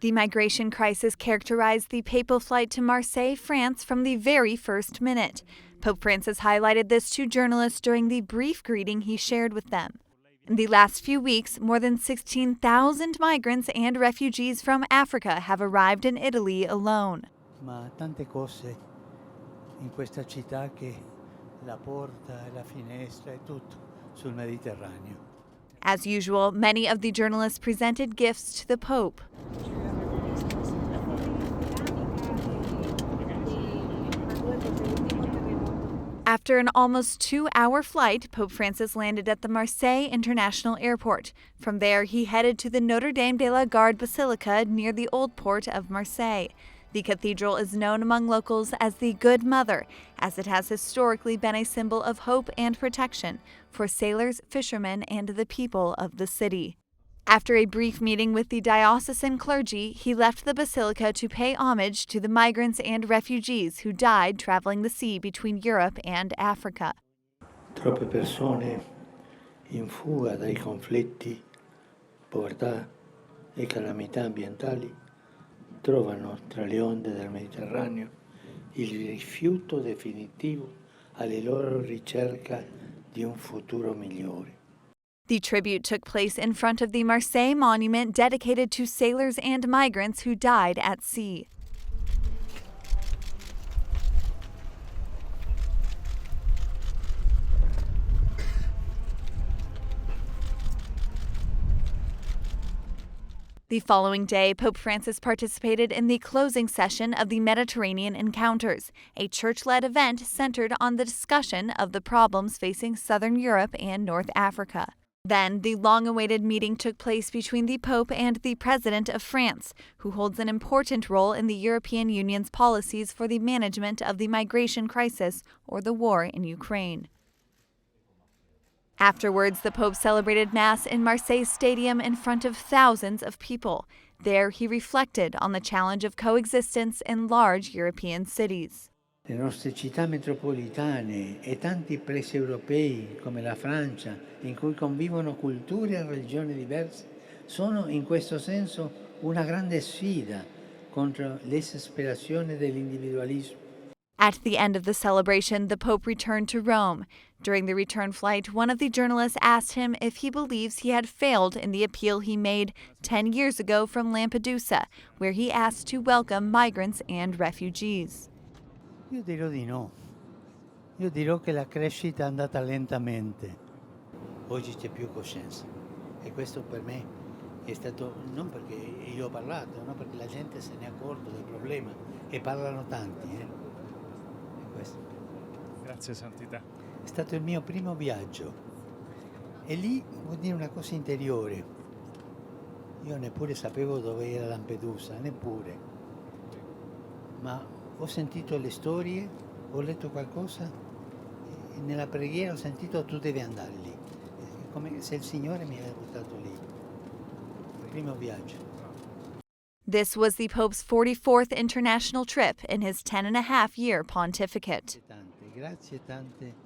The migration crisis characterized the papal flight to Marseille, France from the very first minute. Pope Francis highlighted this to journalists during the brief greeting he shared with them. In the last few weeks, more than 16,000 migrants and refugees from Africa have arrived in Italy alone. Ma tante cose in questa città che la porta, la finestra e tutto sul Mediterraneo. As usual, many of the journalists presented gifts to the Pope. After an almost 2-hour flight, Pope Francis landed at the Marseille International Airport. From there, he headed to the Notre Dame de la Garde Basilica near the old port of Marseille. The cathedral is known among locals as the Good Mother, as it has historically been a symbol of hope and protection for sailors, fishermen, and the people of the city. After a brief meeting with the diocesan clergy, he left the basilica to pay homage to the migrants and refugees who died traveling the sea between Europe and Africa. Troppe persone in fuga dai conflitti, povertà e calamità ambientali trovano tra le onde del Mediterraneo il rifiuto definitivo alla loro ricerca di un futuro migliore. The tribute took place in front of the Marseille monument dedicated to sailors and migrants who died at sea. The following day, Pope Francis participated in the closing session of the Mediterranean Encounters, a church-led event centered on the discussion of the problems facing southern Europe and North Africa. Then, the long-awaited meeting took place between the Pope and the President of France, who holds an important role in the European Union's policies for the management of the migration crisis or the war in Ukraine. Afterwards, the Pope celebrated Mass in Marseille Stadium in front of thousands of people. There, he reflected on the challenge of coexistence in large European cities. Le nostre città metropolitane e tanti paesi europei come la Francia, in cui convivono culture e religioni diverse, sono in questo senso una grande sfida contro l'esasperazione dell'individualismo. At the end of the celebration, the Pope returned to Rome. During the return flight, one of the journalists asked him if he believes he had failed in the appeal he made 10 years ago from Lampedusa, where he asked to welcome migrants and refugees. Io dirò di no. Io dirò che la crescita è andata lentamente. Oggi c'è più coscienza. E questo per me è stato, non perché io ho parlato, no, perché la gente se ne è accorto del problema e parlano tanti. È questo. Grazie Santità. È stato il mio primo viaggio. E lì vuol dire una cosa interiore. Io neppure sapevo dove era Lampedusa, neppure. Ma ho sentito le storie, ho letto qualcosa e nella preghiera ho sentito tu devi andare lì. È come se il Signore mi aveva portato lì. Il primo viaggio. This was the Pope's 44th international trip in his 10-and-a-half-year pontificate. Grazie tante.